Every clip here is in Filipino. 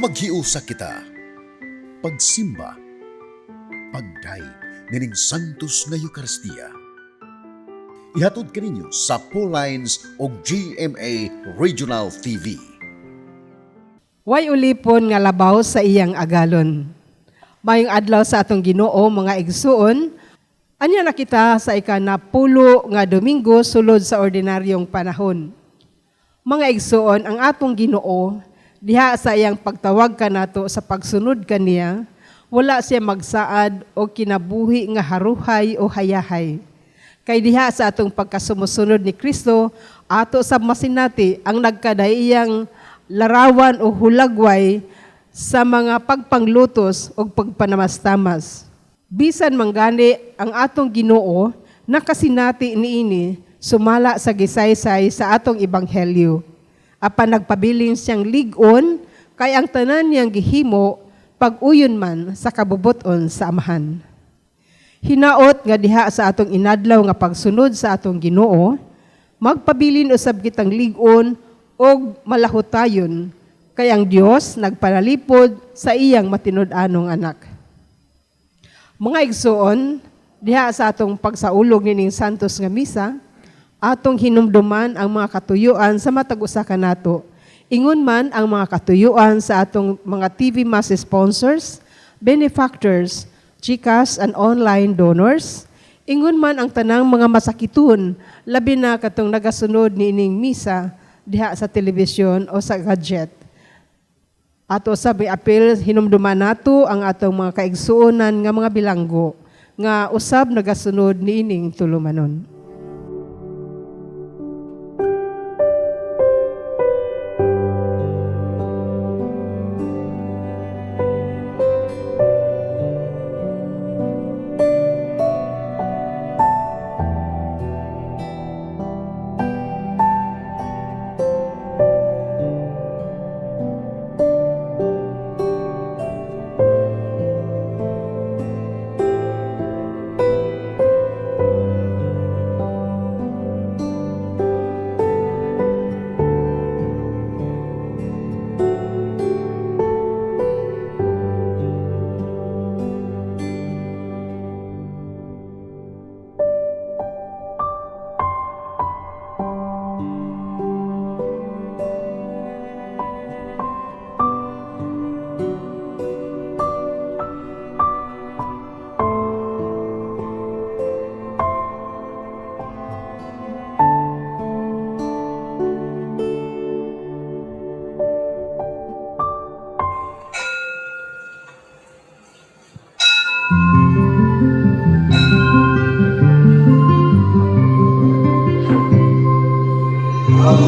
Maghiusa kita. Pagsimba, pagday nining Santos nga Eucharistia. Ihatod kaninyo sa Pauline's o GMA Regional TV. Way ulipon nga labaw sa iyang agalon. Mayong adlaw sa atong Ginoo mga igsuon, anya na kita sa ika-10 nga Domingo sulod sa ordinaryong panahon. Mga igsuon, ang atong Ginoo diha sa iyang pagtawag kanato sa pagsunod kaniya, wala siya magsaad o kinabuhi nga haruhay o hayahay. Kay diha sa atong pagkasumusunod ni Kristo, ato sa masinati ang nagkadaiyang larawan o hulagway sa mga pagpanglutos o pagpanamastamas. Bisan manggani ang atong Ginoo, nakasinati niini sumala sa gisaysay sa atong ebanghelyo. Apan nagpabiling siyang ligon, kay ang tanan niyang gihimo, pag-uyon man sa kabubuton sa Amahan. Hinaot nga diha sa atong inadlaw nga pagsunod sa atong Ginoo, magpabilin usab kitang ligon o malahutayon, kay ang Dios nagpanalipod sa iyang matinud-anong anak. Mga igsuon, diha sa atong pagsaulog nining Santos nga Misa, atong hinumduman ang mga katuyuan sa matag usa kanato. Ingon man ang mga katuyuan sa atong mga TV Mass sponsors, benefactors, GCash and online donors. Ingon man ang tanang mga masakiton, labi na katong nagasunod ni ining misa diha sa telebisyon o sa gadget. Ato sa apil hinumduman nato ang atong mga kaigsuonan nga mga bilanggo nga usab nagasunod ni ining tulumanon.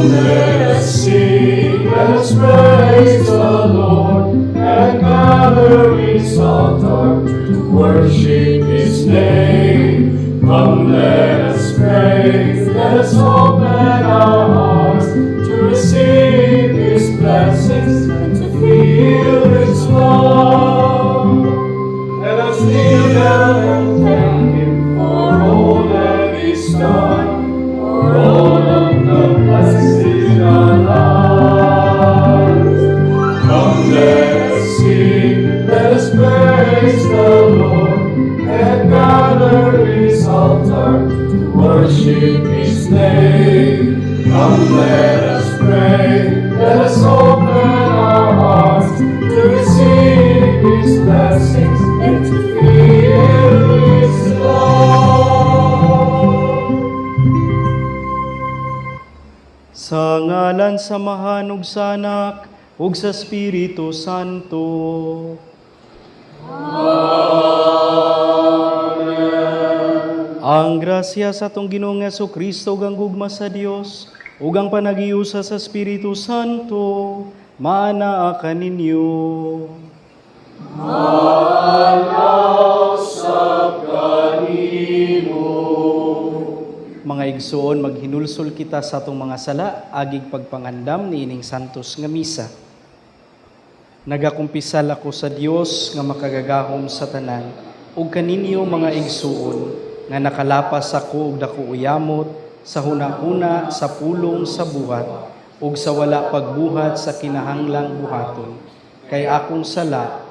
Let us sing, let us praise the Lord, and gather His altar to worship His name. Come, let us pray, let us open our hearts to receive His blessings and to feel His love. Let us kneel down and thank Him for all that He's done, for all of the blessings in our lives. Come, let us sing, let us praise the Lord, and gather His altar to worship His name. Come, let us pray, let us open our hearts to receive His blessings and to feel His love. Sa ngalan samahan ug sa Anak ug sa Espiritu Santo. Amen. Ang grasya sa atong Ginoong Jesucristo ug ang gugma sa Dios ug ang panagiusa sa Espiritu Santo maanaa kaninyo. Mga igsoon, maghinulsol kita sa atong mga sala, agig pagpangandam ni ining Santos nga Misa. Nagakumpisal ako sa Dios nga makagagahom sa tanan, ug kaninyo mga igsoon, nga nakalapas ako ug dako uyamot, sa hunahuna, sa pulong, sa buhat, ug sa wala pagbuhat sa kinahanglang buhaton. kay akong sala,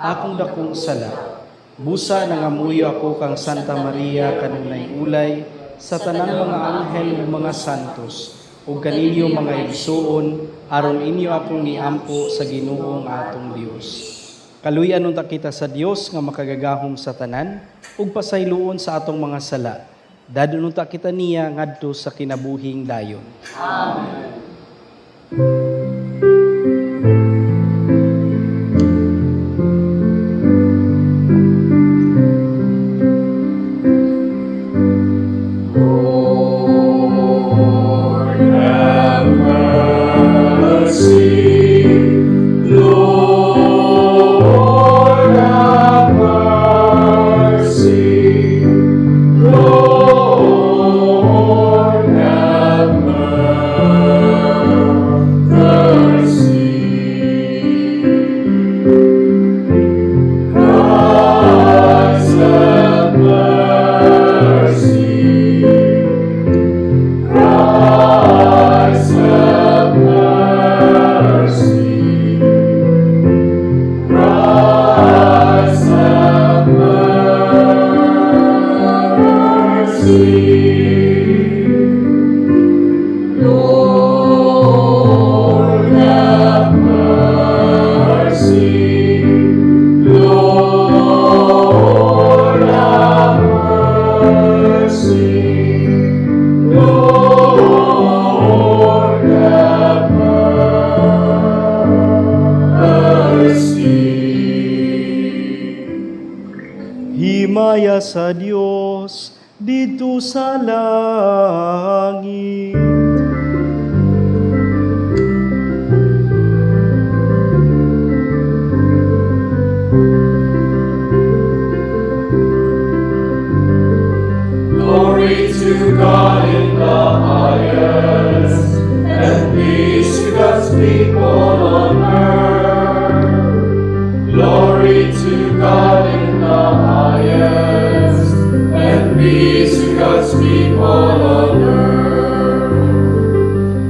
akong dakong sala. Busa nangamuyo ako kang Santa Maria kanunay ulay, sa tanang mga anghel ug mga santos, ug kaninyo mga igsuon, aron inyo akong niampo sa Ginoo nga atong Dios. Kaluyan unta kita sa Dios nga makagagahom sa tanan, ug pasayloon sa atong mga sala. Dadon unta kita niya ngadto sa kinabuhing dayon. Amen. Himaya sa Dios dito sa langit. Glory to God in the highest, and peace to God's people on earth. Glory to God in the highest, and peace to God's people on earth.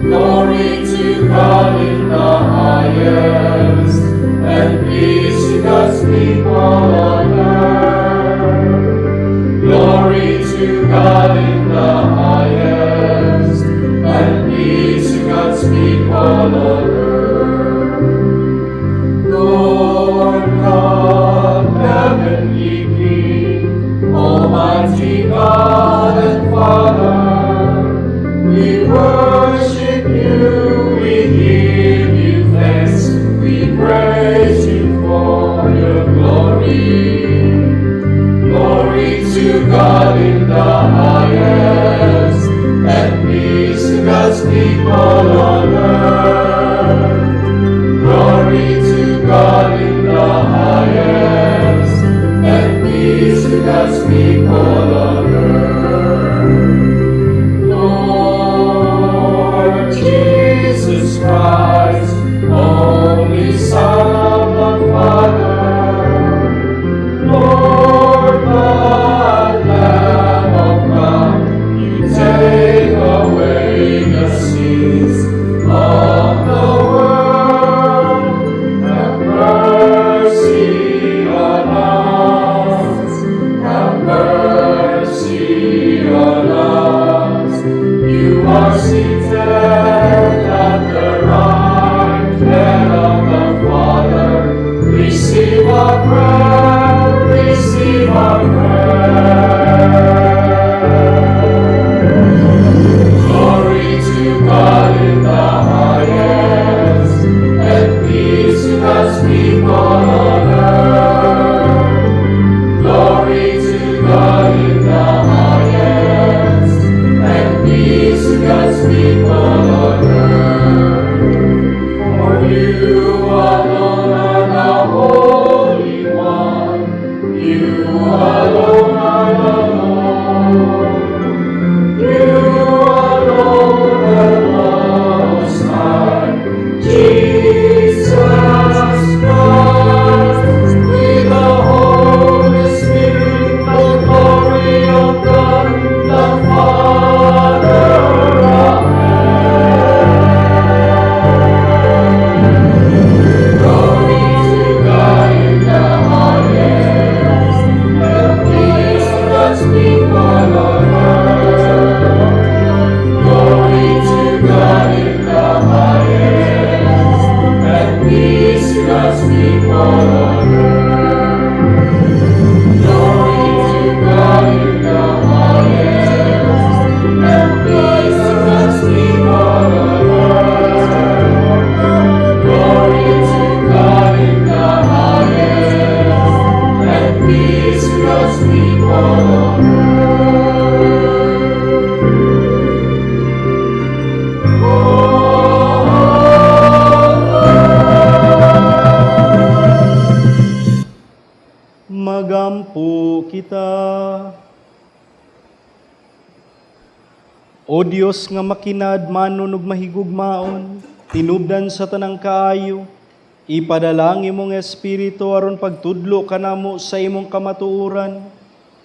Glory to God in the highest, and peace to God's people on earth. Glory to God in the highest, and peace to God's people on earth. Lord God, heavenly King, Almighty God and Father, we worship you, we give you thanks, we praise you for your glory. Glory to God in the highest, and peace to God's people on earth. Glory to God in the highest, and peace to God's people on earth. Lord Jesus Christ, only Son of the Father, Lord, the Lamb of God, you take away the sins of the world. Have mercy on us. Have mercy on us. You are seated at the right hand of the Father. Receive our prayer. Receive our prayer. Glory to God in the highest, and peace to God's people on earth. Glory to God in the highest, and peace to God's people on earth. For you alone are the Holy One. You alone are the Lord. You alone are Most High. Jesus Christ, God's people on earth. Glory to God in the highest, and peace to God's people on earth. Glory to God in the highest, and peace to God's people on earth. Magampo kita. O Dios nga makinad manon ug mahigugmaon, tinubdan sa tanang kaayo, ipadalangin imong espiritu aron pagtudlo kanamo sa imong kamatuoran,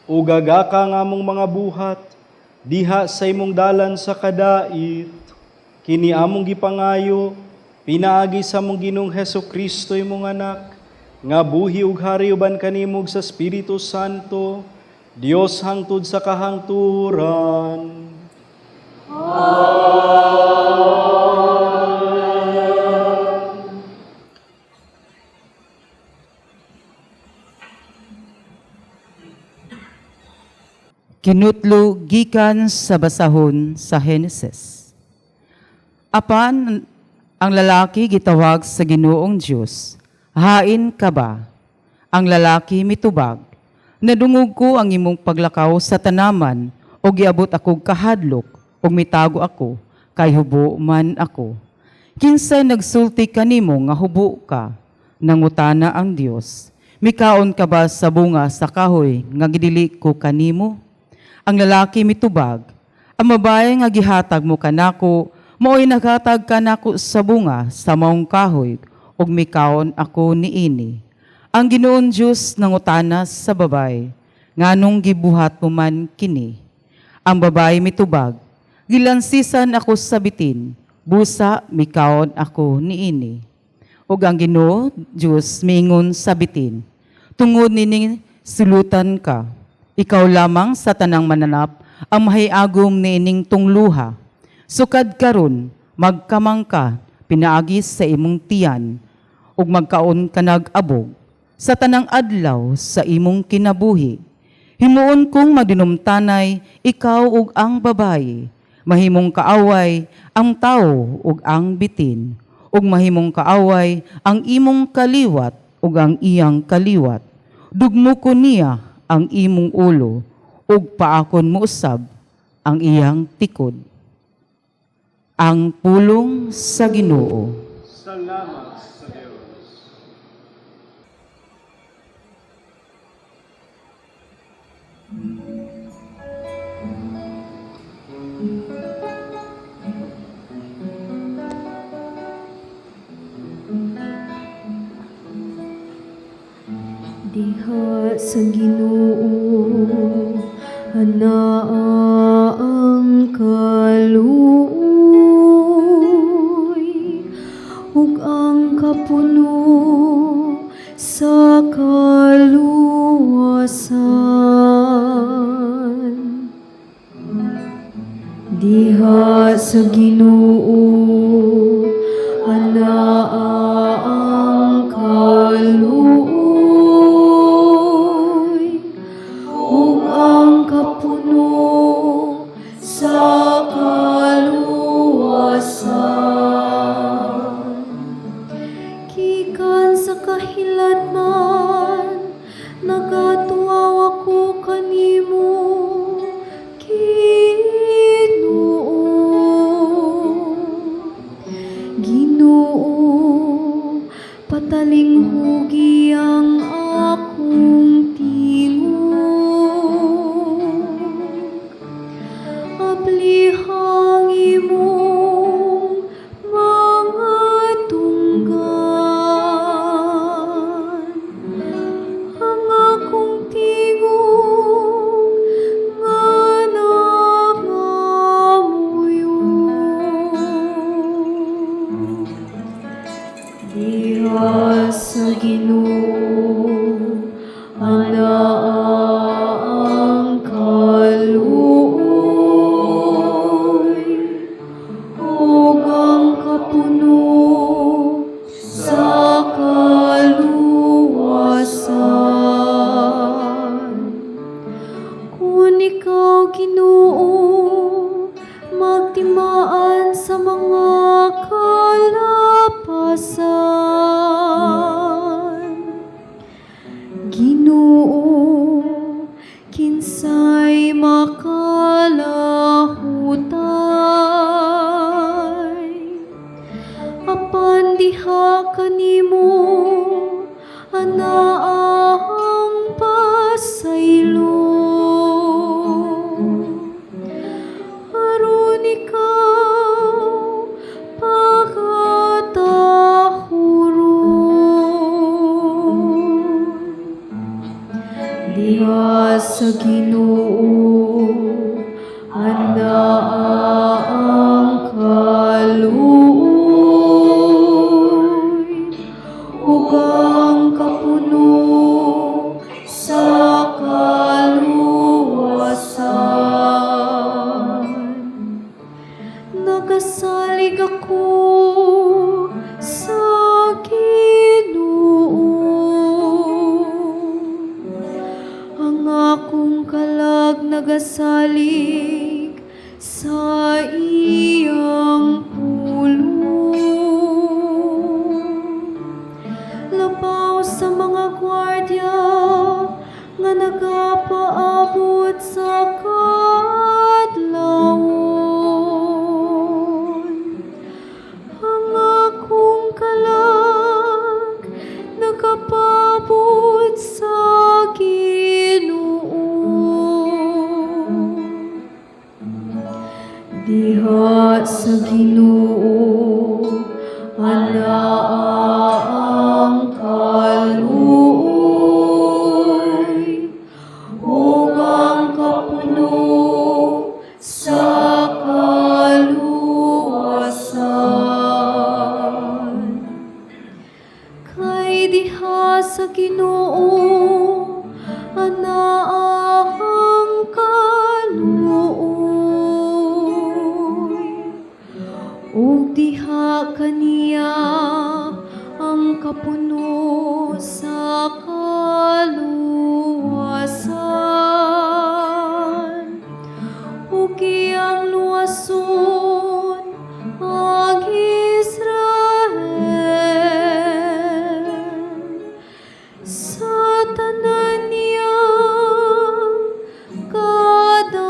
o gagaka nga among mga buhat, diha sa imong dalan sa kadait. Kini among gipangayo, pinaagi sa among Ginoong Hesukristo imong anak, nga buhi ug hari uban kanimog sa Espiritu Santo, Dios hangtod sa kahangturan. Kinutlo gikan sa basahon sa Henesis. Apan ang lalaki gitawag sa Ginoong Dios, hain ka ba? Ang lalaki mitubag, nadungog ko ang imong paglakaw sa tanaman, o giabot ako kahadlok, o mitago ako, kay hubo man ako. Kinsay nagsulti kanimo nga hubo ka, nangutana ang Dios, mikaon ka ba sa bunga sa kahoy nga gidili ko kanimo? Ang lalaki mitubag, ang babae nga gihatag mo kanako, mao'y naghatag kanako sa bunga sa maong kahoy, ug mikaon ako niini. Ang Ginoon Diyos nangutana sa babae, nganong gibuhat mo man kini. Ang babae mitubag, gilansisan ako sa bitin, busa mikaon ako niini. Ug ang Ginoo Diyos mingon sa bitin, tungod nining sulutan ka, ikaw lamang sa tanang mananap ang mahiagom niining tungluha. Sukad karon magkamang ka, pinaagis sa imong tiyan, ug magkaon ka nag-abog sa tanang adlaw sa imong kinabuhi. Himuon kong madinumtanay, ikaw ug ang babaye, mahimong kaaway ang tao ug ang bitin, ug mahimong kaaway ang imong kaliwat ug ang iyang kaliwat. Dugmo ko niya ang imong ulo, ug paakon mo usab ang iyang tikod. Ang pulong sa Ginoo. Salamat sa Diyos. Diha sa Ginoo anaa ang kaluoy ug ang kapuno sa kaluwasan. Diha sa Ginoo anaa ang kaluoy ug ang kapuno sa kaluwasan. Gikan sa kahilatman nagatuaw ako kanimo, Ginoo, patalinghugi ang akong tingog. Aplihang imong mga tunggan. Ang akong tingog nga nangangamuyo. Diha sa Ginoo anaa ang kaluoy ug ang kapuno sa kaluwasan. Kung ikaw, Ginoo, magtimaan sa mga kalapasan. Ginoo, kinsay makalahutay, apan diha kanimo anaang pasaylo. Aron ikaw pagkatahuron, diha sa Ginoo anaang kaluoy, ug ang kapuno sa kaluwasan. Nagasalig ako sa Ginoo, ang akong kalag nagasalig sa iyang pulong. Labaw sa mga gwardya nga nagapaabot sa kadlawon. Ang akong kalag nagapabot sa Ginoo, diha sa Ginoo anaang kaluoy, ug ang kapuno sa kaluwasan. Kay diha sa Ginoo anaang kaluoy, ug diha kaniya ang kapuno sa kaluwasan. Ug iyang luwason ang Israel sa tanan niyang kadautan.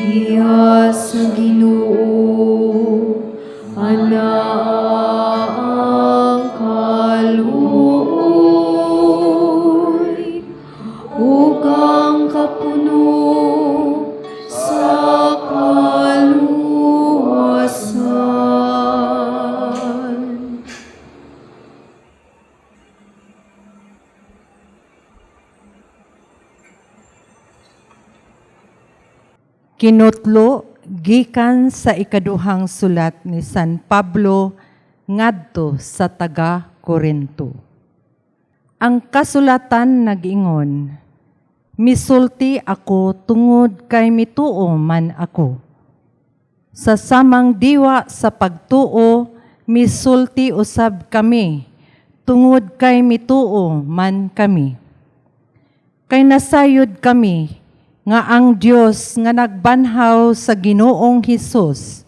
Diha sa Ginoo anaang kaluoy, ug ang kapuno sa kaluwasan. Kinutlo gikan sa ikaduhang sulat ni San Pablo ngadto sa taga Corinto. Ang kasulatan nag-ingon, misulti ako tungod kay mituo man ako. Sa samang diwa sa pagtuo, misulti usab kami, tungod kay mituo man kami. Kay nasayod kami, nga ang Dios nga nagbanhaw sa Ginoong Hesus,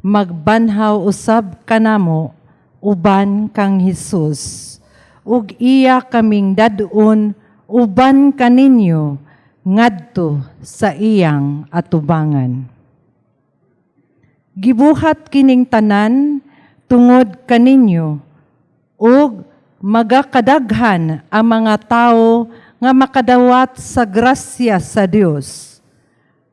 magbanhaw usab kanamo uban kang Hesus, ug iya kaming dadon uban kaninyo ngadto sa iyang atubangan. Gibuhat kining tanan tungod kaninyo, ug magakadaghan ang mga tawo nga makadawat sa grasya sa Dios.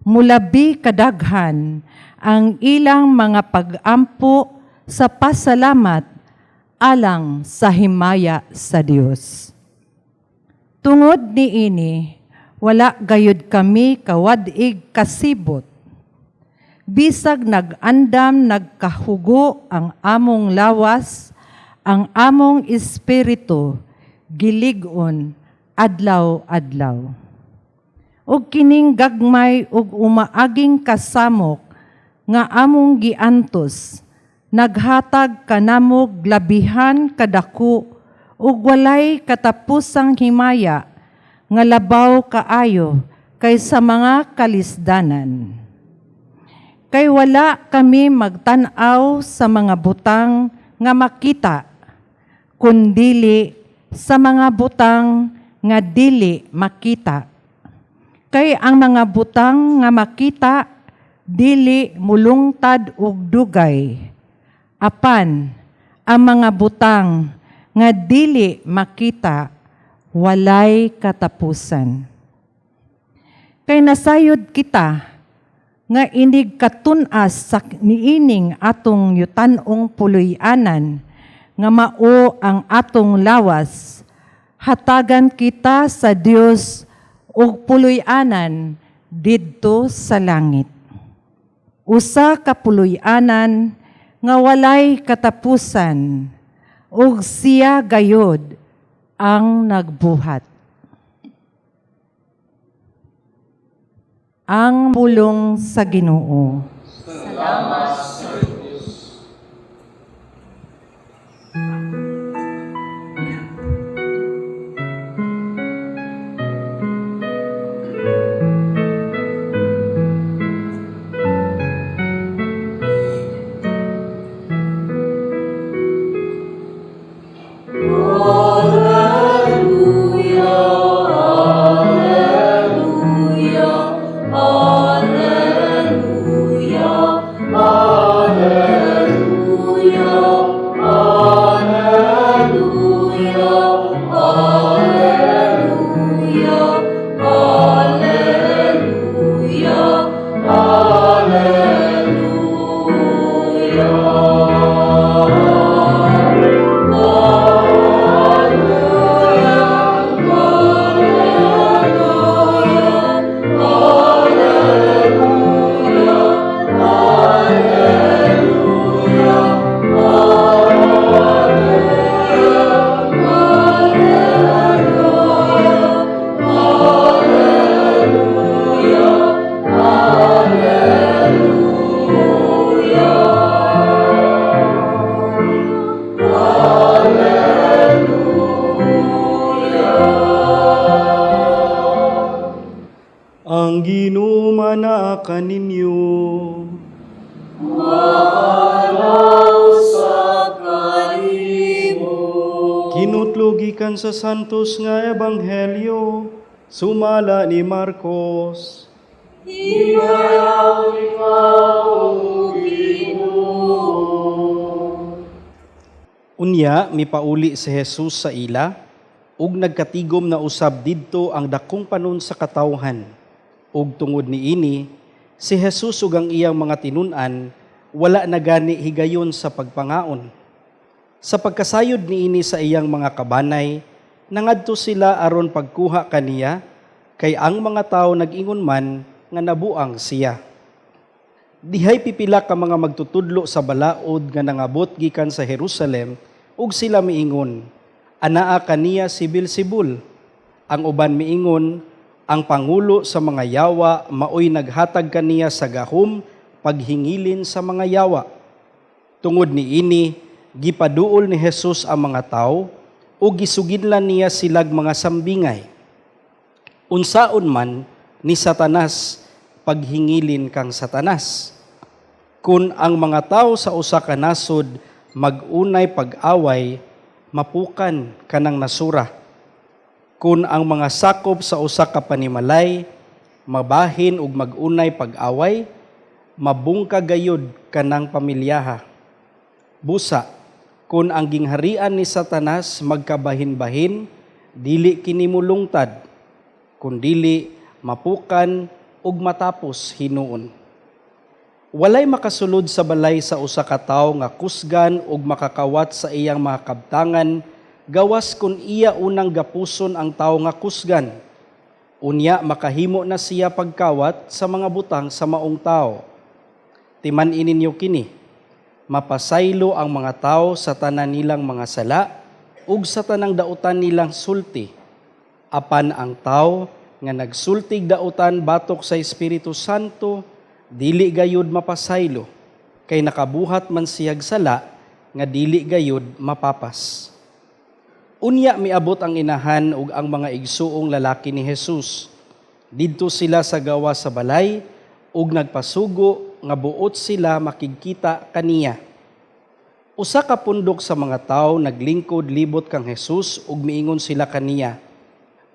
Mulabi kadaghan ang ilang mga pag-ampo sa pasalamat alang sa himaya sa Dios. Tungod niini, wala gayud kami kawadig kasibot. Bisag nag-andam nagkahugo ang among lawas, ang among espiritu gilig-on adlaw-adlaw. Og kining gagmay ug umaaging kasamok nga among giantos, naghatag kanamog labihan kadako ug walay katapusang himaya nga labaw kaayo kaysa mga kalisdanan. Kay wala kami magtan-aw sa mga butang nga makita, kundili sa mga butang nga dili makita. Kay ang mga butang nga makita, dili mulungtad og dugay. Apan, ang mga butang nga dili makita, walay katapusan. Kay nasayod kita, nga inig katunas sa niining atong yutanong puloy-anan, nga mao ang atong lawas, hatagan kita sa Dios og puloy-anan didto sa langit. Usa ka puloy-anan nga walay katapusan, ug siya gayod ang nagbuhat. Ang pulong sa Ginoo. Ang ginumana kaninyo. Kinutlugikan sa santos nga ebanghelyo, sumala ni Marcos. Unya, mipauli si Jesus sa ila, ug nagkatigom na usab didto ang dakong panon sa katawhan. Ug tungod niini, si Jesus ug ang iyang mga tinun-an, wala na gani higayon sa pagpangaon. Sa pagkasayod niini sa iyang mga kabanay, nangadto sila aron pagkuha kaniya, kay ang mga tao nag-ingon man nga nabuang siya. Dihay pipila ka mga magtutudlo sa balaod nga nangabot gikan sa Jerusalem, ug sila miingon, anaa kaniya si Beelzebul. Ang uban miingon, ang pangulo sa mga yawa maoy naghatag kaniya sa gahom paghingilin sa mga yawa. Tungod niini, gipaduol ni Jesus ang mga tao ug gisugidlan niya silag mga sambingay. Unsaon man ni Satanas paghingilin kang Satanas. Kun ang mga tao sa usa ka nasod mag-unay pag-away, mapukan kanang nasura. Kun ang mga sakop sa usa ka panimalay mabahin ug mag-unay pag-away, mabungka gayud kanang pamilyaha. Busa, kun ang gingharian ni Satanas magkabahin-bahin, dili kini mulungtad, kundili mapukan ug matapos hinuon. Walay makasulod sa balay sa usa ka tawo nga kusgan ug makakawat sa iyang mga kabtangan, gawas kun iya unang gapuson ang tawo nga kusgan. Unya makahimo na siya pagkawat sa mga butang sa maong tao. Timan-in ninyo kini, mapasaylo ang mga tao sa tanan nilang mga sala ug sa tanang dautan nilang sulti. Apan ang tao nga nagsultig dautan batok sa Espiritu Santo, dili gayud mapasaylo, kay nakabuhat man siyag sala, nga dili gayud mapapas. Unya miabot ang inahan ug ang mga igsuong lalaki ni Jesus. Didto sila sa gawa sa balay, ug nagpasugo nga buot sila makigkita kaniya. Usa ka pundok sa mga tawo naglingkod libot kang Jesus ug miingon sila kaniya,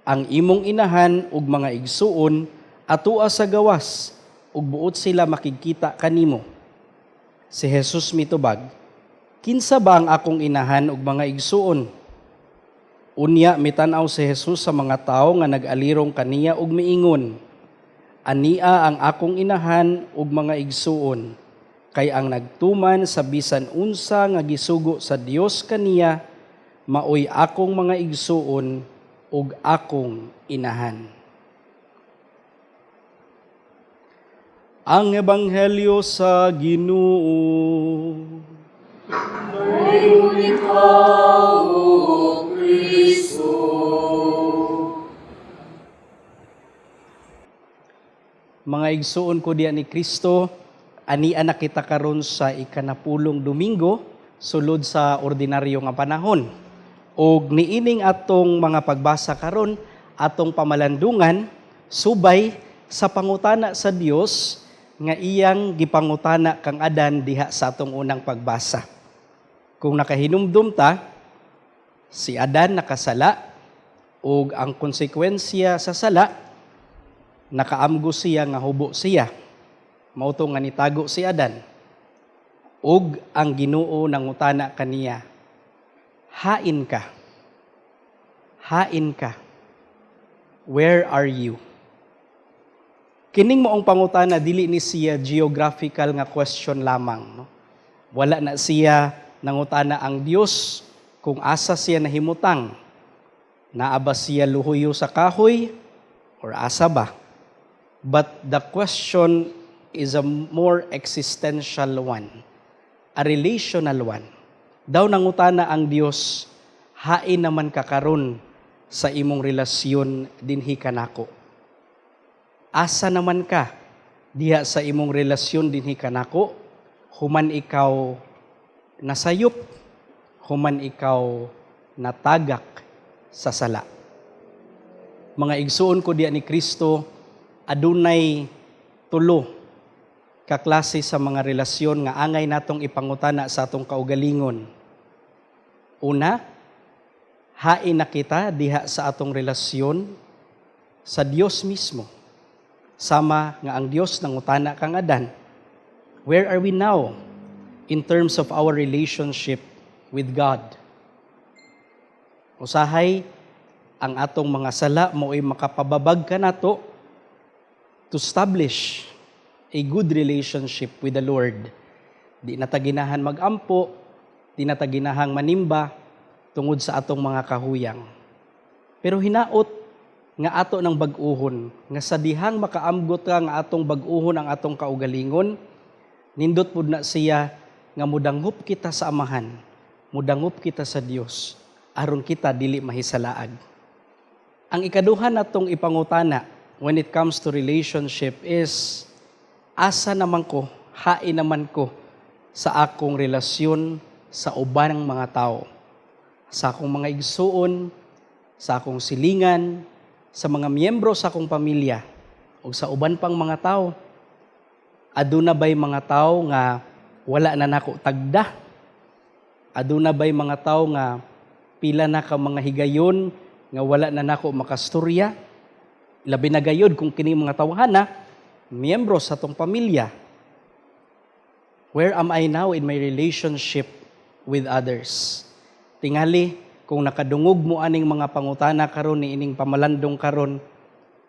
ang imong inahan ug mga igsuon atua sa gawas ug buot sila makigkita kanimo. Si Jesus mitubag, kinsa ba ang akong inahan ug mga igsuon? Unya mitan-aw si Jesus sa mga tawo nga nag-alirong kaniya ug miingon, ania ang akong inahan ug mga igsuon, kay ang nagtuman sa bisan unsa nga gisugo sa Dios kaniya, maoy akong mga igsuon ug akong inahan. Ang Ebanghelyo sa Ginoo. Ngayon ikaw, O Kristo. Mga igsuon ko diya ni Kristo, ania na kita karon sa ikanapulong Domingo, sulod sa ordinaryo nga panahon. Og niining atong mga pagbasa karon, atong pamalandungan, subay sa pangutana sa Dios nga iyang gipangutana kang Adan diha sa atong unang pagbasa. Kung nakahinumdum ta, si Adan nakasala, ug ang konsekwensya sa sala, nakaamgo siya nga hubo siya. Mauto nga nitago si Adan. Ug ang Ginoo nangutana kaniya, hain ka. Hain ka. Where are you? Kining moong pangutana, dili ni siya geographical nga question lamang. No? Wala na siya nangutana ang Dios kung asa siya nahimutang. Naaba siya luhuyo sa kahoy or asa ba? But the question is a more existential one, a relational one. Daw nangutana ang Dios, hain naman ka karon sa imong relasyon dinhi kanako. Asa naman ka diha sa imong relasyon dinhi kanako, human ikaw nasayop, human ikaw natagak sa sala. Mga igsuon ko diha ni Kristo, adunay tulo ka klase sa mga relasyon nga angay natong ipangutana sa atong kaugalingon. Una, hain na kita diha sa atong relasyon sa Dios mismo. Sama nga ang Dios nangutana kang Adan, where are we now in terms of our relationship with God? Usahay, ang atong mga sala mo'y makapababag ka nato to establish a good relationship with the Lord. Di nataginahan magampo, di nataginahang manimba tungod sa atong mga kahuyang. Pero hinaot nga ato ng bag-uhon, nga sa dihang makaamgot ka nga atong bag-uhon ang atong kaugalingon, nindot pud na siya nga mudangup kita sa Amahan, mudangup kita sa Dios, aron kita dili mahisalaag. Ang ikaduha natong ipangutana when it comes to relationship is, asa naman ko, hain naman ko sa akong relasyon sa ubang mga tao, sa akong mga igsuon, sa akong silingan, sa mga miyembro sa akong pamilya, o sa uban pang mga tao. Aduna ba'y mga tao nga wala na nako tagda? Aduna ba'y mga tao nga pila na ka mga higayon nga wala na nako makastorya? Labi na gayod kung kini mga tawhana, miyembro sa atong pamilya. Where am I now in my relationship with others? Tingali, kung nakadungog mo aning mga pangutana karon ni ining pamalandong karon,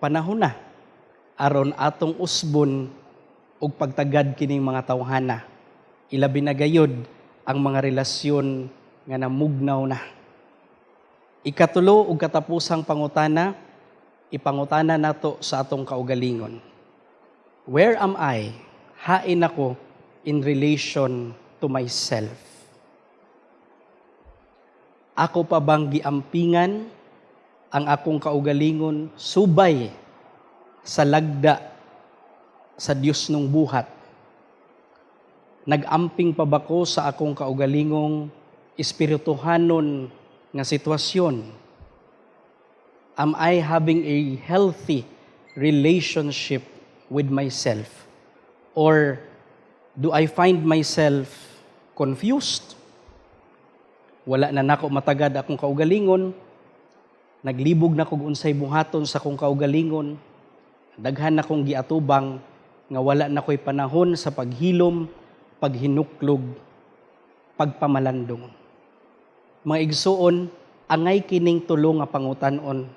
panahon na aron atong usbon ug pagtagad kining mga tawhana. Ilabi na gayod ang mga relasyon nga namugnaw na. Ikatulo ug katapusang pangutana, ipangutana nato sa atong kaugalingon. Where am I? Hain ako in relation to myself. Ako pa bang giampingan ang akong kaugalingon subay sa lagda sa Dios nung buhat. Nagamping pa ba ko sa akong kaugalingong espirituhanon nga sitwasyon? Am I having a healthy relationship with myself? Or do I find myself confused? Wala na nako matagad akong kaugalingon, naglibog na kog unsay buhaton sa akong kaugalingon, daghan na kong giatubang nga wala na ko'y panahon sa paghilom, paghinuklog, pagpamalandong. Mga igsuon, angay kining tulo nga pangutanon.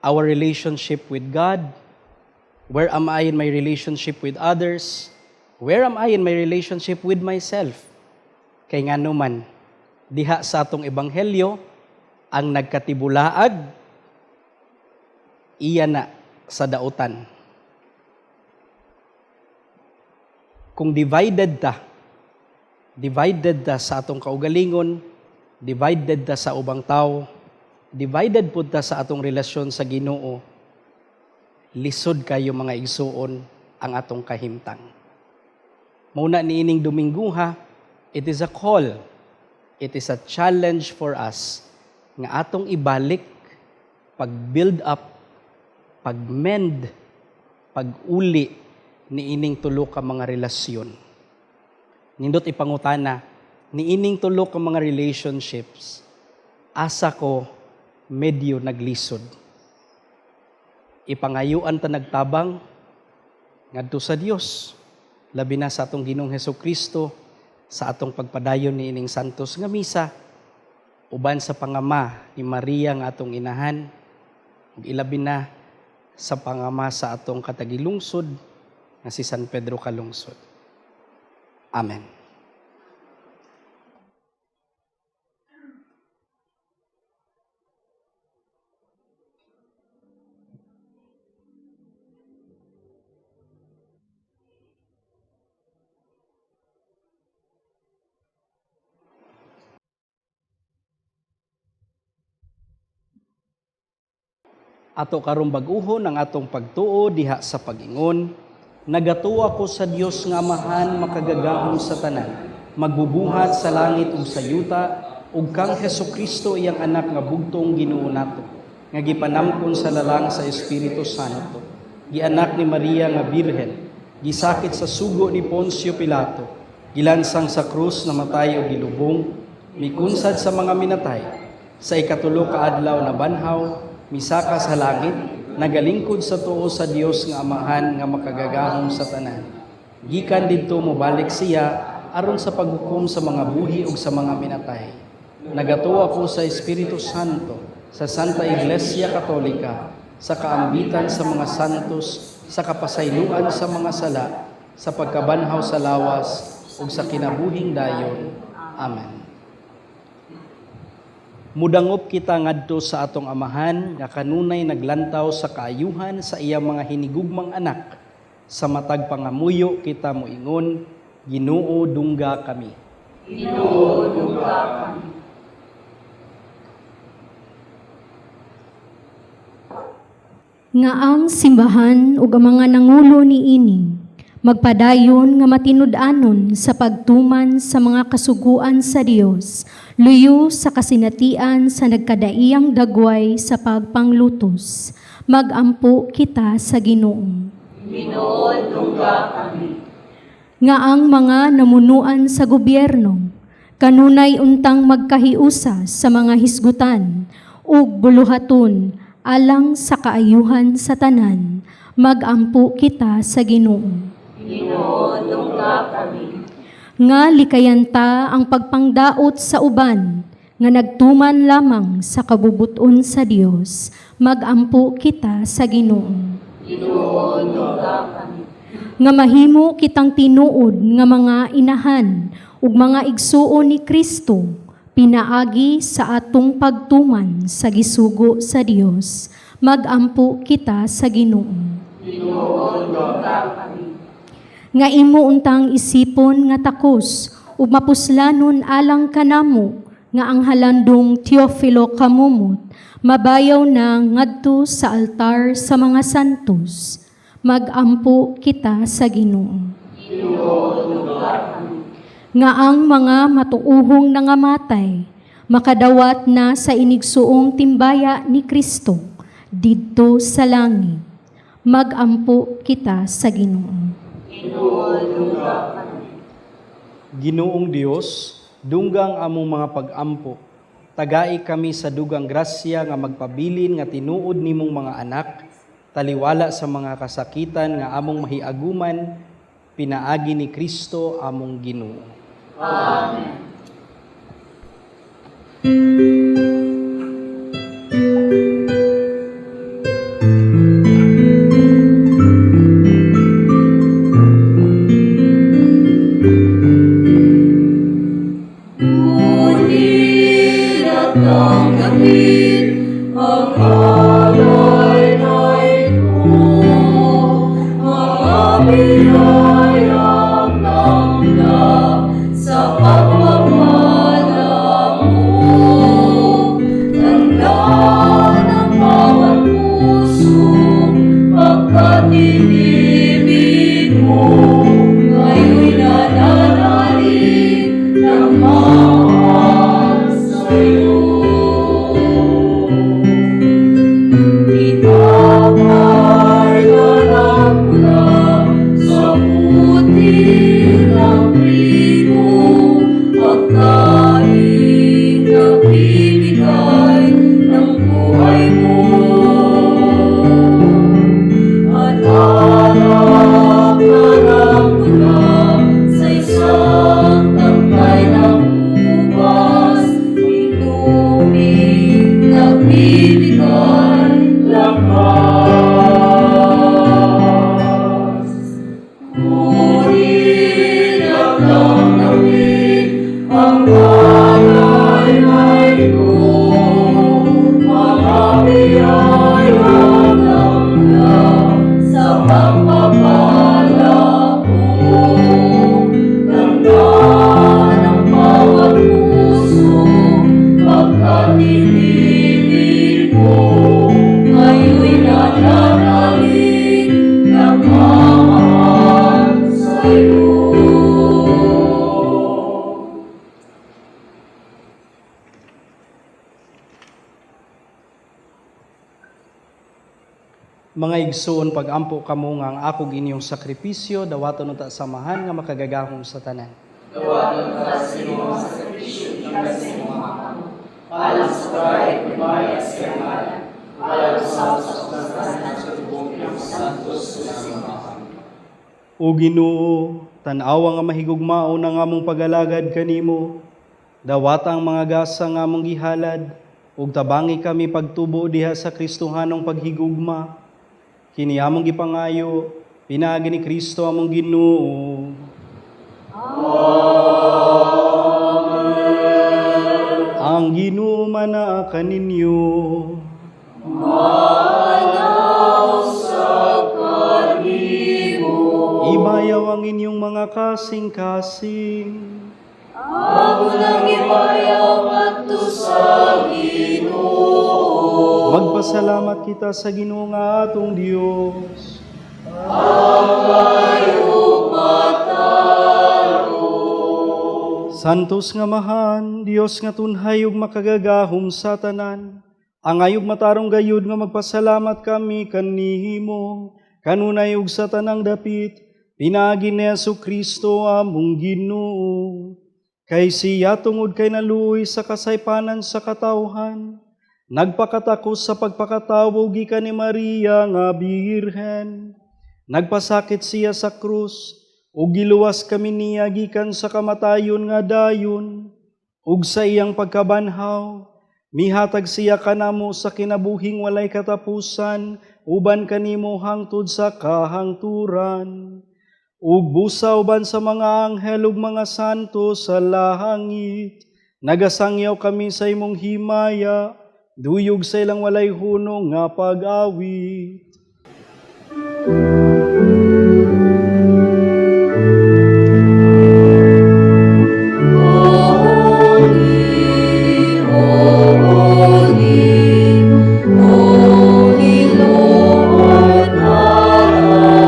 Our relationship with God, where am I in my relationship with others, where am I in my relationship with myself? Kay nga naman, diha sa atong ebanghelyo, ang nagkatibulaag, iya na sa dautan. Kung divided ta sa atong kaugalingon, divided ta sa ubang tao, divided pud ta sa atong relasyon sa Ginoo, lisod kayo mga igsuon ang atong kahimtang. Muna niining Domingguha, it is a call, it is a challenge for us nga atong ibalik, pag-build up, pag-mend, pag-uli niining tulo ka mga relasyon. Nindot ipangutana, niining tulo ka mga relationships, asa ko medyo naglisod. Ipangayuan ta nagtabang ngadto sa Dios, labi na sa atong Ginoong Hesukristo, sa atong pagpadayon niining santos nga misa, uban sa pangama ni Maria nga atong inahan, ug ilabi na sa pangama sa atong katagilungsod nga si San Pedro Calungsod. Amen. Ato karong bag-uhon ang atong pagtuo diha sa pag-ingon, nagatuwa ko sa Dios nga Amahan makagagahom sa tanan, magbubuhat sa langit ug sa yuta, ug kang Hesukristo iyang anak nga bugtong Ginoo nato, nga gipanamkon sa lalang sa Espiritu Santo, gianak ni Maria nga birhen, gisakit sa sugo ni Poncio Pilato, gilansang sa krus namatay ug gilubong, mikunsad sa mga minatay, sa ikatulo ka adlaw na banhaw, misaka sa langit, nagalingkod sa tuo sa Dios nga Amahan nga makagagahom sa tanan. Gikan didto mobalik siya aron sa paghukom sa mga buhi ug sa mga minatay. Nagatuwa ko sa Espiritu Santo, sa Santa Iglesia Katolika, sa kaambitan sa mga santos, sa kapasayloan sa mga sala, sa pagkabanhaw sa lawas ug sa kinabuhing dayon. Amen. Mudangop kita ngadto sa atong Amahan nga kanunay naglantaw sa kaayuhan sa iyang mga hinigugmang anak. Sa matag pangamuyo kita moingon, Ginoo dungga kami. Ginoo dungga kami. Nga ang simbahan ug ang mga nangulo niini magpadayon nga matinud-anon sa pagtuman sa mga kasuguan sa Dios, luyo sa kasinatian sa nagkadaiyang dagway sa pagpanglutos. Magampo kita sa Ginoo. Ginoo dungga kami. Nga ang mga namunuan sa gobyerno kanunay untang magkahiusa sa mga hisgutan ug buluhaton alang sa kaayuhan sa tanan. Magampo kita sa Ginoo. Ginoo dungga kami. Nga likayanta ang pagpangdaot sa uban nga nagtuman lamang sa kabubuton sa Dios. Magampo kita sa Ginoo. Ginoo dungga kami. Nga mahimo kitang tinuod nga mga inahan ug mga igsuon ni Kristo pinaagi sa atong pagtuman sa gisugo sa Dios. Magampo kita sa Ginoo. Ginoo dungga kami. Nga imo untang isipon nga takos ug mapuslanon alang kanamo nga ang halandong Teofilo kamumot mabayaw na ngadto sa altar sa mga santos. Magampo kita sa Ginoo. Nga ang mga matuuhong nangamatay, makadawat na sa inigsuong timbaya ni Kristo, didto sa langit. Magampo kita sa Ginoo. Ginoong Dios, dunggang among mga pag-ampo. Tagai kami sa dugang grasya nga magpabilin nga tinuod nimong mga anak, taliwala sa mga kasakitan nga among mahiaguman, pinaagi ni Kristo among Ginoo. Amen. Mga igsoon, pag-ampo kamo nga ang ako ginyong sakripisyo, dawaton ta samahan nga makagagahom sa tanan. Dawaton ta sa imong sakripisyo ng kasimama. Alang sa kahit primayas kay ngalan. Alang sa kasastasan sa tubong ng santos sa simbahan. O Ginoo, tan-awa nga mahigugmao na nga mong pag-alagad kanimo. Dawatang mga gasa nga mong gihalad, ug tabangi kami pagtubo diha sa Kristohanong paghigugma. Kini among gipangayo, pinaagi ni Kristo among Ginoo. Amen. Ang Ginoo manaa kaninyo. Manaw sa kanimo. Ibayaw ang inyong mga kasing-kasing. Ako nang ibayaw adto sa Ginoo. Magpasalamat kita sa Ginoo nga atong Dios. Santos nga mahan, Dios nga tunhay ug makagagahom sa tanan. Ang ayog matarong gayud nga magpasalamat kami kanimo, kanunay ug sa tanang dapit, pinaagi ni Jesu-Kristo among Ginoo. Kay siya tungod kay naluoy sa kasaypanan sa katawhan, nagpakatakos sa pagpakatawo gikan ni Maria nga Birhen. Nagpasakit siya sa krus, ug giluwas kami niya gikan sa kamatayon nga dayon. Ug sa iyang pagkabanhaw, mihatag siya kanamo sa kinabuhing walay katapusan, uban kanimo hangtod sa kahangturan. Ug busa uban sa mga anghel ug mga santo sa langit, nagasangyaw kami sa imong himaya, duyog sa ilang walay hunong nga pag-awit. Holy Lord, our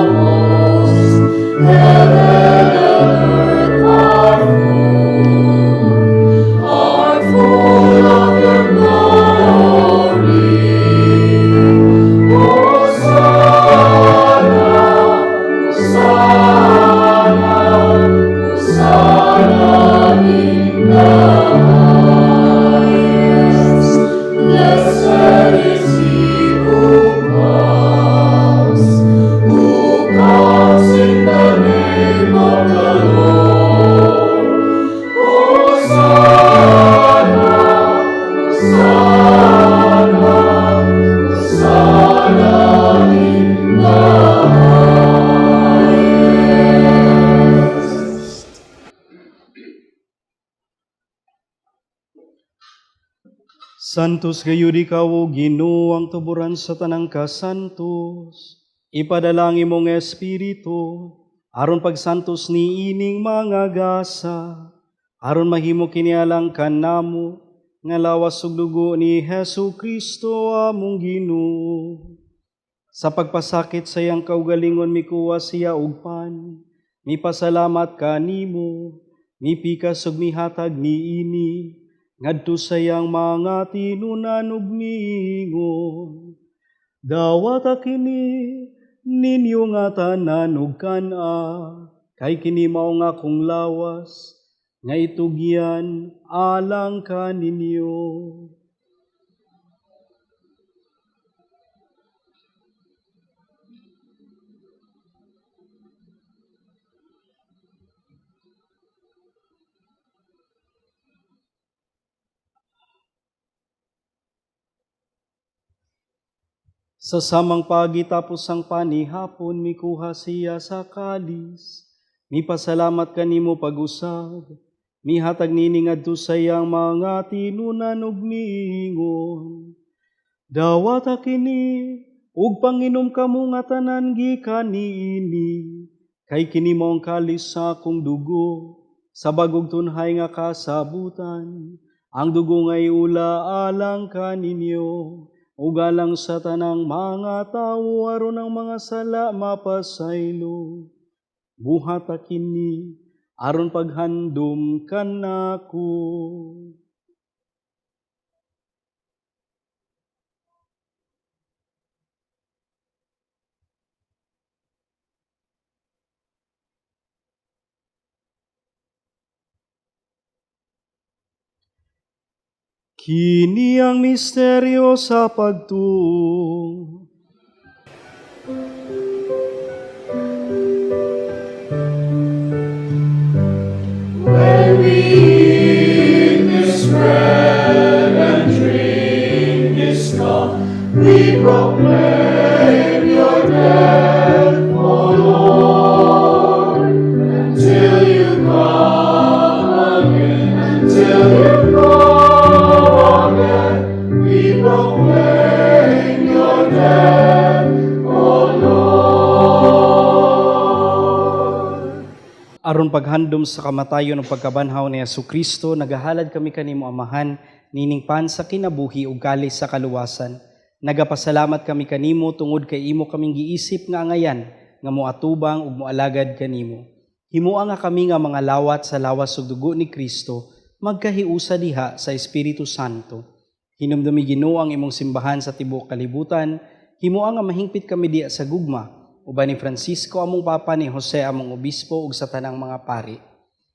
Santos gayud ikaw o Ginoo ang tuburan sa tanang kasantos. Ipadalangin mong Espiritu, aron pagsantos ni ining mga gasa, aron mahimo kinialang kanamo, nga lawas ug dugo ni Hesu Kristo among Ginoo. Sa pagpasakit sa iyang kaugalingon mikuha siya og pan, mipasalamat kanimo, mipikas ug mihatag niini, ngadto sa iyang mga tinunan ug miingon. Dawat kini ninyo nga tanan ug kana, kay kini mao nga akong lawas, nga itugyan alang kaninyo. Sa samang pagi tapos ang panihapon, mikuha siya sa kalis. Mipasalamat kanimo pag-usab, mihatag nini ngadto sa iyang mga tinunan ug miingon. Dawat kini ug panginom kamo nga tanan gikan niini, kay kini mao ang kalis sa akong dugo, sa bagog tunhay nga kasabutan, ang dugo nga iula alang kaninyo. Ugalang sa tanang mga tao aron ang mga sala mapasaylo. Buhat kini aron paghandom kanako. Kini ang misteryo sa pagtuo. When we eat this bread and drink this cup, we proclaim your death, O Lord, until you come again, until you come again. We proclaim your death, O Lord. Aron paghandom sa kamatayon ng pagkabanhaw ni Jesucristo, nagahalad kami kanimo Amahan, nining pan sa kinabuhi ug kalis sa kaluwasan. Nagapasalamat kami kanimo tungod kay imo kaming giisip nga angayan nga moatubang ug moalagad kanimo. Himua nga kami nga mga lawat sa lawas ug dugo ni Kristo, magkahiusa diha sa Espiritu Santo. Hinumdumi Ginoo ang imong simbahan sa tibuok kalibutan, himua nga mahingpit kami diha sa gugma, uban ni Francisco among papa, ni Jose among obispo ug sa tanang mga pari.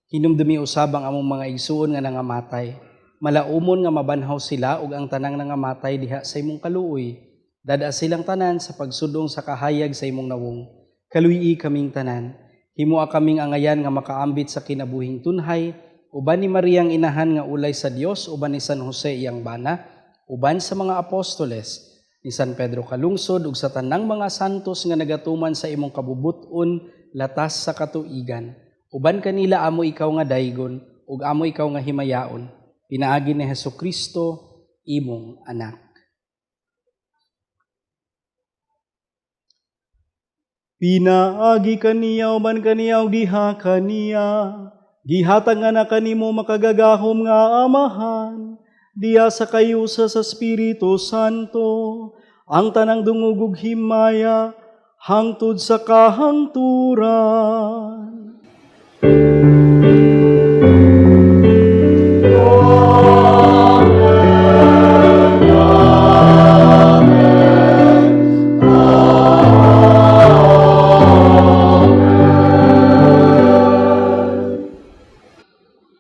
Hinumdumi usab ang among mga igsuon nga nangamatay. Malaumon nga mabanhaw sila ug ang tanang nangamatay diha sa imong kaluoy. Dada silang tanan sa pagsudong sa kahayag sa imong nawong. Kaluyi kaming tanan. Himua kaming angayan nga makaambit sa kinabuhing tunhay, uban ni Mariang inahan nga ulay sa Dios, uban ni San Jose iyang bana, uban sa mga apostoles, ni San Pedro kalungsod ug sa tanang mga santos nga nagatuman sa imong kabubuton latas sa katuigan. Uban kanila amo ikaw nga daygon ug amo ikaw nga himayaon. Pinaagi ni Jesucristo imong anak. Pinaagi kaniya uban kaniya ug diha kaniya. Gihatag nga na kanimo makagagahom nga Amahan, diya sa kayusa sa Espiritu Santo, ang tanang dungog ug himaya hangtod sa kahangturan.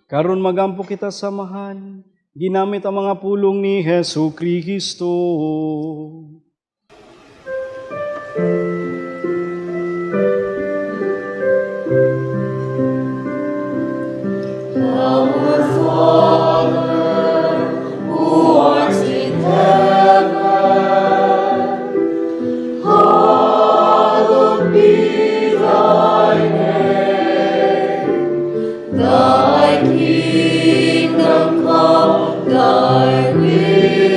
Karon magampo kita samahan, ginamit ang mga pulong ni Hesu Kristo. Our Father, who art in heaven, hallowed be thy name. Thy kingdom come, thy will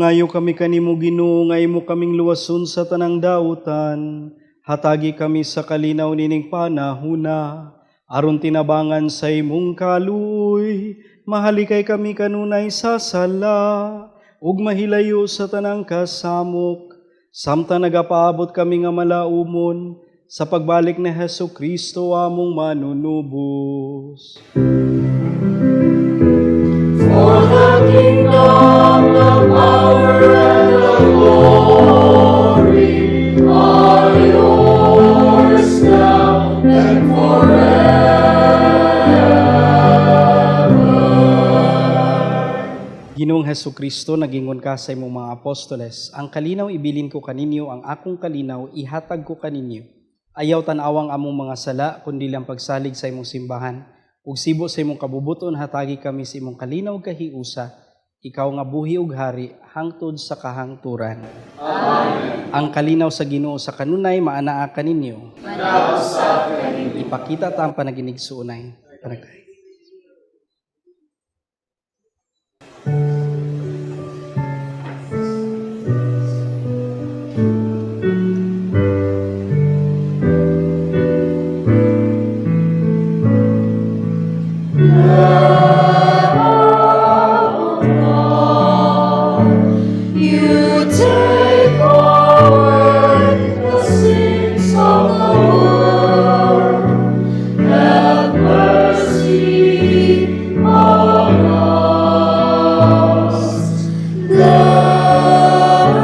Nangungayo kami kanimo Ginoo, nga imo kaming luwason sa tanang dautan. Hatagi kami sa kalinaw nining panahuna, aron tinabangan sa imong kaluoy. Mahalikay kami kanunay sa sala, ug mahilayo sa tanang kasamok. Samtang nagapaabot kami nga malaumon, sa pagbalik ni Hesu Kristo among manunubos. For the kingdom, the power, and the glory are yours now and forever. Ginoong Hesu Kristo, nagingon ka sa imong mga apostoles, ang kalinaw ibilin ko kaninyo, ang akong kalinaw ihatag ko kaninyo. Ayaw tanawang among mga sala, kundi lang pagsalig sa imong simbahan. Ug sibo sa imong kabubuton, hatagi kami sa imong kalinaw kahiusa. Ikaw nga buhi ug hari, hangtod sa kahangturan. Amen. Ang kalinaw sa Ginoo sa kanunay, maanaa kaninyo. Ipakita ta ang panaginigsuunay. Panagkay. You take away the sins of the world. Have mercy on us. Lamb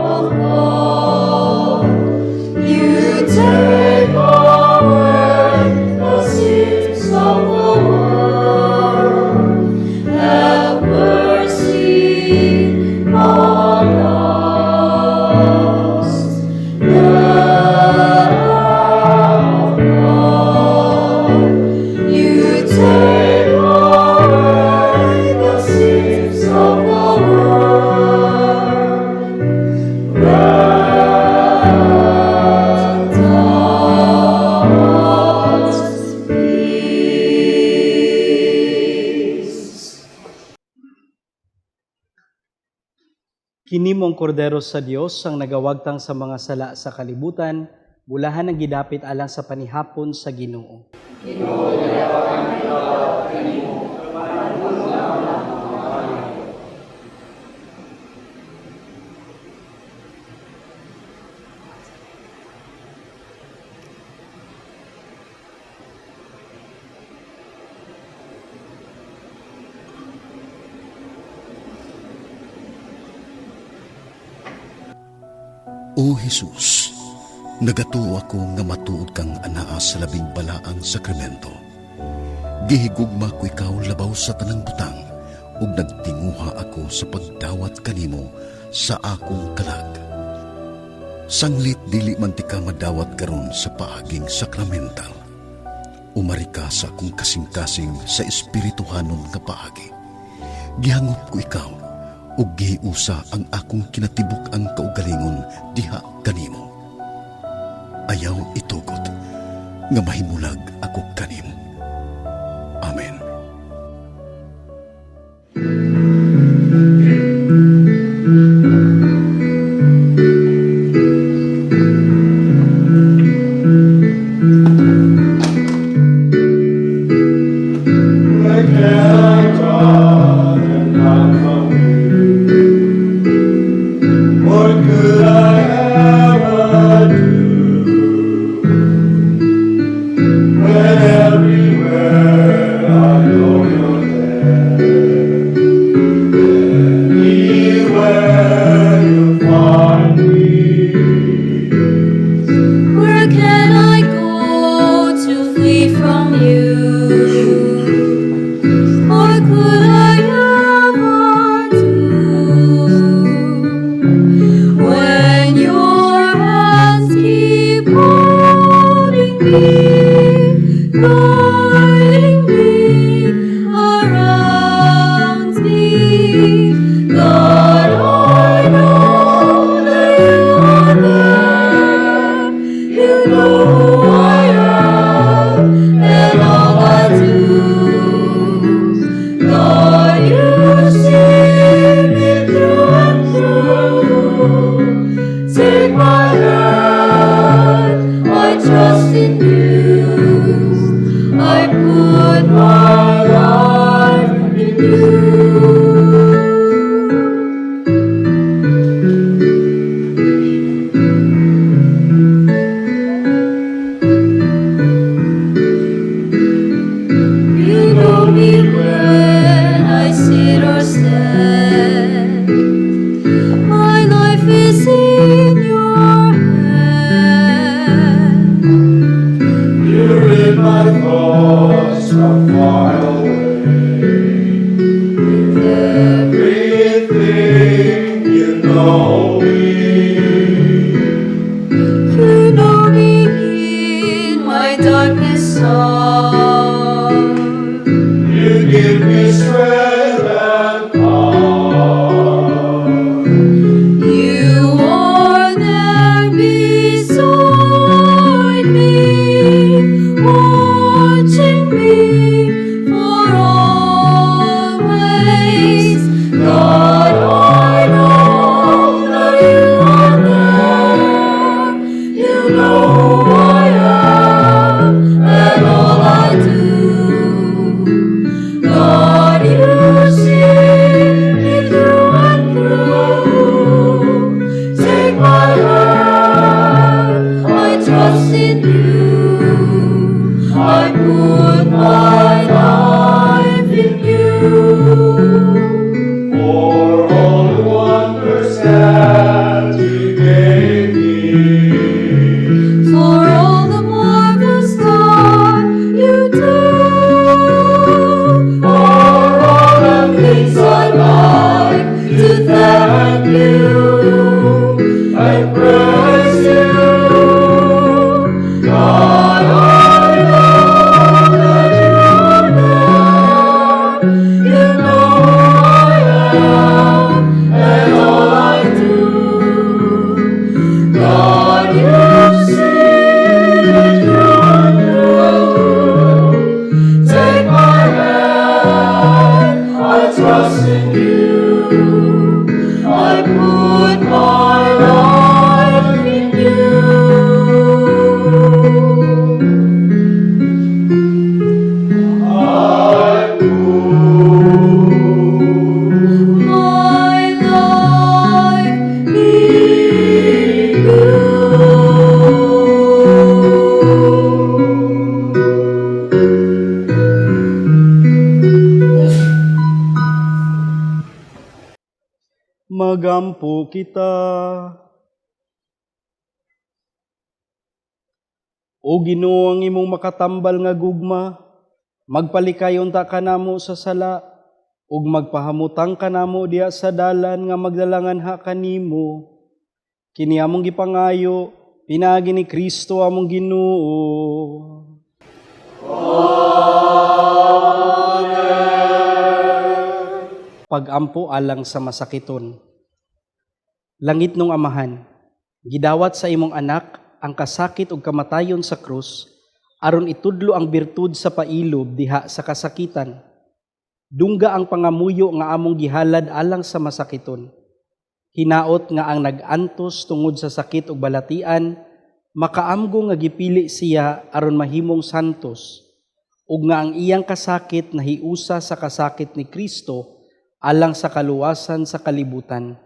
of God, you take away the sins of the world. Have mercy on us. Lamb of God, you take away the sins of the world. Grant us peace. Kini mong kordero sa Dios ang nagawagtang sa mga sala sa kalibutan, bulahan ang gidapit alang sa panihapon sa Ginoo. O Jesus, nagatuo ako nga matuod kang anaa sa labing balaang sakramento. Gihigugma ko ikaw labaw sa tanang butang, ug nagtinguha ako sa pagdawat kanimo sa akong kalag. Sanglit dili man ti ka madawat karon sa paaging sakramental. Umari ka sa akong kasing-kasing sa espirituhanon nga paagi. Gihangop ko ikaw, ug gihiusa ang akong kinatibuk ang kaugalingon diha kanimo. Ayaw itugot nga mahimulag ako kanimo. Amen. Where can I run and hide from you? What could I ever do when everywhere I know me. You know me in my darkness hour. You give me strength and power. You are there beside me, watching me for always. God, I know that you are there. You know who I am and all I do. God, you see me through and through. Take my hand, I trust in you. I put my life in you. For all the wonders that you gave me. For all the marvels that you do. For all the things I'd like to thank you and praise you. God, I know that you are there. You know who I am and all I do. God, you see me through and through. Take my hand, I trust in you. I put my life in you. I put My life in you. Magampo kita. O Ginoo, ang imong makatambal nga gugma, magpalikayon ta kanamo sa sala, ug magpahamutang kanamo diha sa dalan nga magdalangan ha kanimo. Kini among gipangayo, pinaagi ni Kristo among Ginoo. Pagampo alang sa masakiton. Langit nung Amahan, gidawat sa imong anak ang kasakit ug kamatayon sa krus, aron itudlo ang birtud sa pailob diha sa kasakitan. Dungga ang pangamuyo nga among gihalad alang sa masakiton. Hinaot nga ang nag-antos tungod sa sakit ug balatian, makaamgo nga gipili siya aron mahimong santos, ug nga ang iyang kasakit nahiusa sa kasakit ni Kristo alang sa kaluwasan sa kalibutan.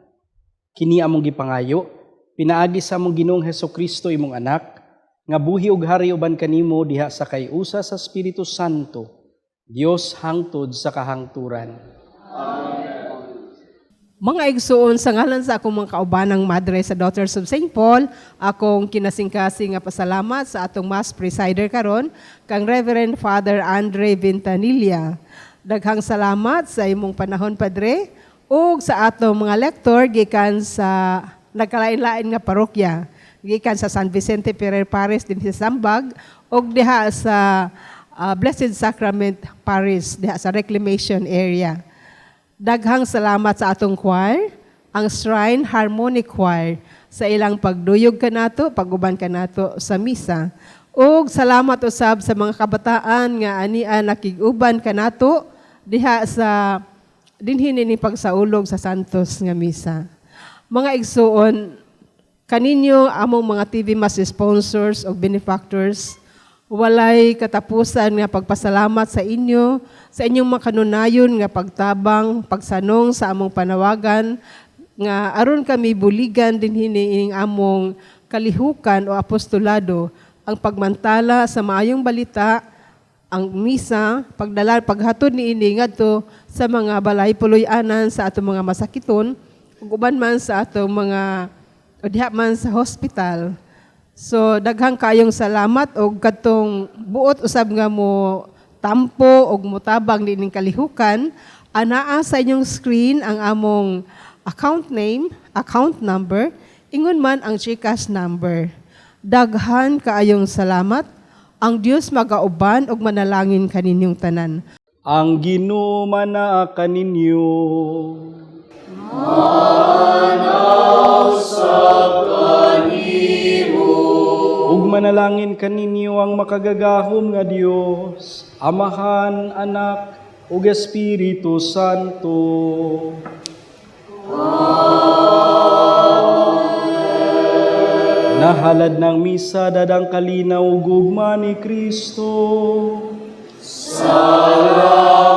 Kini among gipangayo, pinaagi sa among Ginoong Hesukristo imong anak, nga buhi ug hari uban kanimo diha sa kayusa sa Espiritu Santo, Dios hangtod sa kahangturan. Mga igsuon, sa ngalan sa akong mga kaubanang madre sa Daughters of St. Paul, akong kinasingkasing nga pasalamat sa atong Mass Presider karon, kang Reverend Father Andre Vintanilla. Daghang salamat sa imong panahon, Padre, ug sa atong mga lektor gikan sa nagkalain-lain nga parokya, gikan sa San Vicente Ferrer Parish din sa Sambag, ug diha sa Blessed Sacrament Parish diha sa Reclamation area. Daghang salamat sa atong choir, ang Shrine Harmonic Choir, sa ilang pagduyog kanato, paguban kanato sa misa. Ug salamat usab sa mga kabataan nga ania nakig-uban kanato diha sa dinhi ni pagsaulog sa Santos nga misa. Mga igsuon, kaninyo among mga TV Mass sponsors o benefactors, walay katapusan nga pagpasalamat sa inyo, sa inyong makanunayon nga pagtabang, pagsanong sa among panawagan, nga aron kami buligan din hiniing among kalihukan o apostolado, ang pagmantala sa maayong balita, ang misa, paghatod ni ini ngadto sa mga balay puloy-anan sa atong mga masakiton, ug uban man sa atong mga o diha man sa hospital. So daghang kayong salamat og katong buot usab nga mo tampo og motabang dining kalihukan. Anaa sa inyong screen ang among account name, account number, ingon man ang GCash number. Daghan kaayong salamat. Ang Dios magauban og manalangin kaninyong tanan. Ang Ginoo manaa kaninyo. Ug manalangin kaninyo ang makagagahom nga Dios, Amahan, Anak, ug Espiritu Santo. Nahalad ng misa dadang kalinaw ug gugma ni Kristo. Salamat.